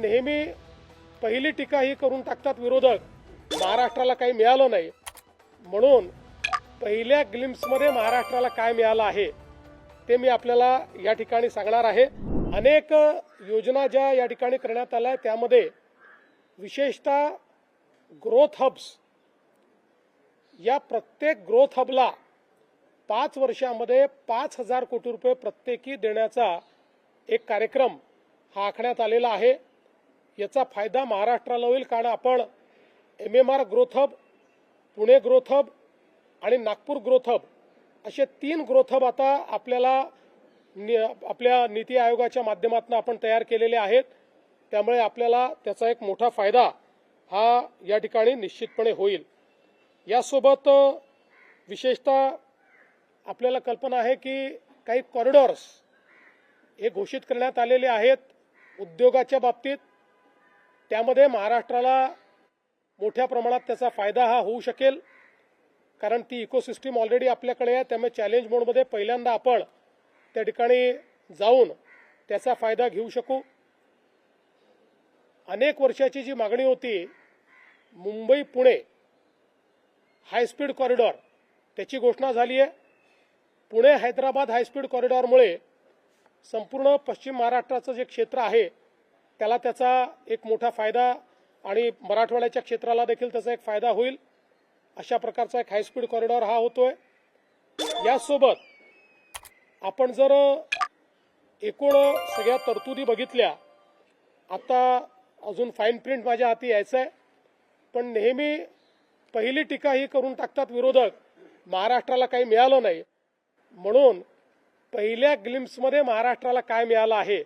नेहमी पहिली टीका ही करून टाकतात विरोधक, महाराष्ट्राला काही मिळालं नाही. म्हणून पहिल्या ग्लिम्प्समध्ये महाराष्ट्राला काय मिळालं आहे ते मी आपल्याला या ठिकाणी सांगणार आहे. अनेक योजना ज्या या ठिकाणी करण्यात आल्या त्यामध्ये विशेषतः ग्रोथ हब्स, या प्रत्येक ग्रोथ हबला 5 वर्षामध्ये 5,000 कोटी रुपये प्रत्येकी देण्याचा एक कार्यक्रम हा आखण्यात आलेला आहे. याचा फायदा महाराष्ट्राला होईल, कारण आपण MMR growth hub, Pune growth hub आणि नागपूर ग्रोथ हब असे 3 ग्रोथ हब आता आपल्या नीती आयोगाच्या माध्यमातून आपण तयार केलेले आहेत. त्यामुळे आपल्याला त्याचा एक मोठा फायदा हा या ठिकाणी निश्चितपणे होईल. यासोबत विशेषतः आपल्याला कल्पना आहे की काही कॉरिडॉर्स हे घोषित करण्यात आलेले आहेत उद्योगाच्या बाबतीत. त्यामध्ये महाराष्ट्राला मोठ्या प्रमाणात त्याचा फायदा हा होऊ शकेल, कारण ती इकोसिस्टीम ऑलरेडी आपल्याकडे आहे. त्यामुळे चॅलेंज मोडमध्ये पहिल्यांदा आपण त्या ठिकाणी जाऊन त्याचा फायदा घेऊ शकू. अनेक वर्षाची जी मागणी होती मुंबई पुणे हायस्पीड कॉरिडॉर, त्याची घोषणा झाली आहे. पुणे हैदराबाद हायस्पीड कॉरिडॉरमुळे संपूर्ण पश्चिम महाराष्ट्राचं जे क्षेत्र आहे त्याला त्याचा एक मोठा फायदा आणि मराठवाड्याच्या क्षेत्राला देखील त्याचा एक फायदा होईल. अशा प्रकारचा एक हायस्पीड कॉरिडॉर हा होतोय. यासोबत आपण जर एकूण सगळ्या तरतुदी बघितल्या, आता अजून फाईन प्रिंट माझ्या हाती यायचं आहे, पण नेहमी पहिली टीका ही करून टाकतात विरोधक, महाराष्ट्राला काही मिळालं नाही. म्हणून पहिल्या ग्लिम्प्समध्ये महाराष्ट्राला काय मिळालं आहे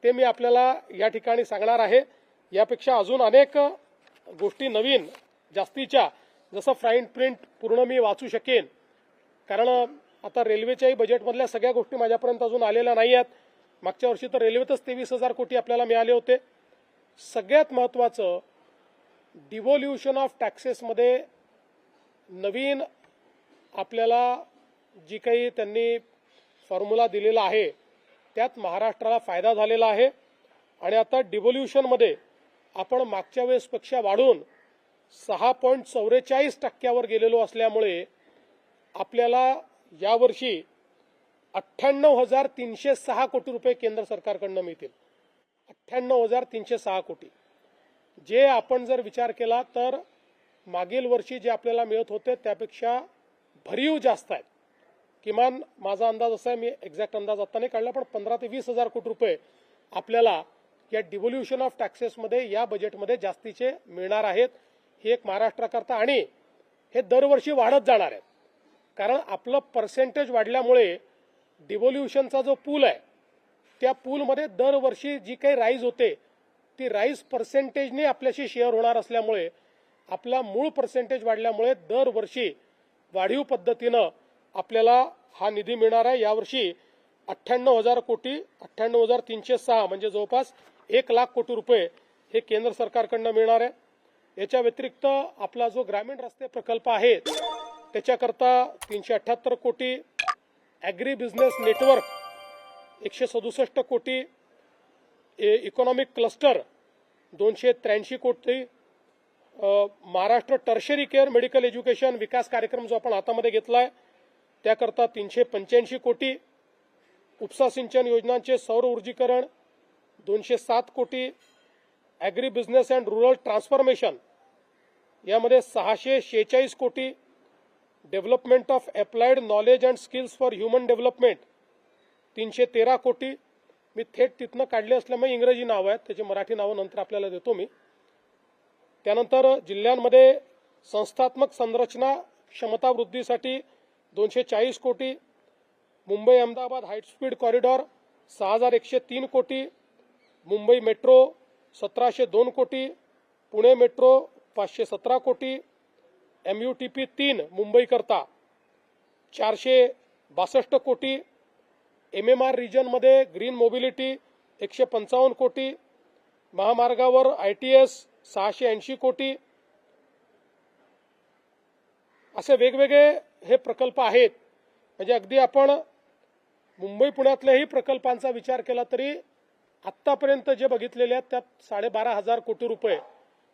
ते मी आपल्याला या ठिकाणी सांगणार आहे. यापेक्षा अजून अनेक गोष्टी नवीन जास्तीच्या, जसं फाईन प्रिंट पूर्ण मी वाचू शकेन, कारण आता रेल्वेच्याही बजेटमधल्या सगळ्या गोष्टी माझ्यापर्यंत अजून आलेल्या नाही आहेत. मागच्या वर्षी तर रेल्वेतच 23,000 कोटी आपल्याला मिळाले होते. सगळ्यात महत्त्वाचं, डिव्होल्युशन ऑफ टॅक्सेसमध्ये नवीन आपल्याला जी काही त्यांनी फॉर्म्युला दिलेला आहे त्यात महाराष्ट्राला फायदा झालेला आहे. आणि आता डिव्होल्युशनमध्ये आपण मागच्या वेळेसपेक्षा वाढून 6.44% गेलेलो असल्यामुळे आपल्याला यावर्षी 98,306 कोटी रुपये केंद्र सरकारकडून मिळतील. 98,306 कोटी, जे आपण जर विचार केला तर मागील वर्षी जे आपल्याला मिळत होते त्यापेक्षा भरीव जास्त आहेत. किमान माझा अंदाज असा आहे, मी एक्झॅक्ट अंदाज आता नाही काढला, पण 15,000 ते 20,000 कोटी रुपये आपल्याला या डिव्होल्युशन ऑफ टॅक्सेसमध्ये या बजेटमध्ये जास्तीचे मिळणार आहेत. हे एक महाराष्ट्राकरता, आणि हे दरवर्षी वाढत जाणार आहेत, कारण आपलं पर्सेंटेज वाढल्यामुळे डिव्होल्युशनचा जो पूल आहे त्या पूलमध्ये दरवर्षी जी काही राईज होते ती राईज पर्सेंटेजने आपल्याशी शेअर होणार असल्यामुळे आपला मूळ पर्सेंटेज वाढल्यामुळे दरवर्षी वाढीव पद्धतीनं आपल्याला हा निधी मिळणार आहे. यावर्षी 98,000 कोटी, 98,306 म्हणजे जवळपास 1,00,000 कोटी रुपये हे केंद्र सरकारकडून मिळणार आहे. याच्या व्यतिरिक्त आपला जो ग्रामीण रस्ते प्रकल्प आहे त्याच्याकरता 378 कोटी, ॲग्री बिझनेस नेटवर्क 167 कोटी, इकॉनॉमिक क्लस्टर 283 कोटी, Maharashtra tertiary care medical education विकास कार्यक्रम जो आपण हातामध्ये घेतला आहे त्याकरता 385 कोटी, उपसा सिंचन योजनांचे सौर ऊर्जीकरण 207 कोटी, agri business and rural transformation यामध्ये 646 कोटी, development of applied knowledge and skills for human development 313 कोटी. मी थेट तिथनं काढले असल्यामुळे इंग्रजी नाव आहेत, त्याची मराठी नावं नंतर आपल्याला देतो मी. त्यानंतर जिल्ह्यांमध्ये संस्थात्मक संरचना क्षमता वृद्धीसाठी 240 कोटी, मुंबई अहमदाबाद हायस्पीड कॉरिडॉर 6,103 कोटी, मुंबई मेट्रो 1,702 कोटी, पुणे मेट्रो 517 कोटी, MUTP 3 मुंबईकरता 462 कोटी, MMR रिजनमध्ये ग्रीन मोबिलिटी 155 कोटी, महामार्गावर ITS 680 कोटी. असे वेगवेगळे हे प्रकल्प आहेत. म्हणजे अगदी आपण मुंबई पुण्यातल्याही प्रकल्पांचा विचार केला तरी आत्तापर्यंत जे बघितलेले आहेत त्यात 12,500 कोटी रुपये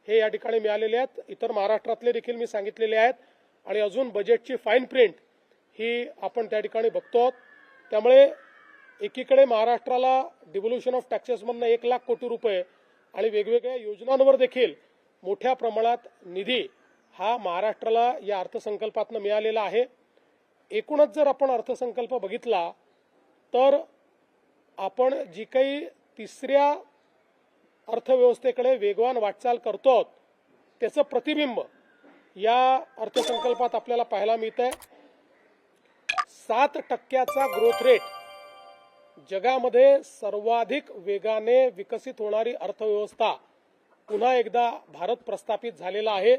हे या ठिकाणी मिळालेले आहेत. इतर महाराष्ट्रातले देखील मी सांगितलेले आहेत आणि अजून बजेटची फाईन प्रिंट ही आपण त्या ठिकाणी बघतो. त्यामुळे एकीकडे महाराष्ट्राला डिव्होल्युशन ऑफ टॅक्सेसमधनं 1 लाख कोटी रुपये आणि वेगवेगळ्या योजनांवर देखील मोठ्या प्रमाणात निधी हा महाराष्ट्राला या अर्थसंकल्पातनं मिळालेला आहे. एकूणच जर आपण अर्थसंकल्प बघितला तर आपण जी काही तिसऱ्या अर्थव्यवस्थेकडे वेगवान वाटचाल करतो त्याचं प्रतिबिंब या अर्थसंकल्पात आपल्याला पाहायला मिळतंय. 7% ग्रोथ रेट, जगामध्ये सर्वाधिक वेगाने विकसित होणारी अर्थव्यवस्था पुन्हा एकदा भारत प्रस्थापित झालेला आहे.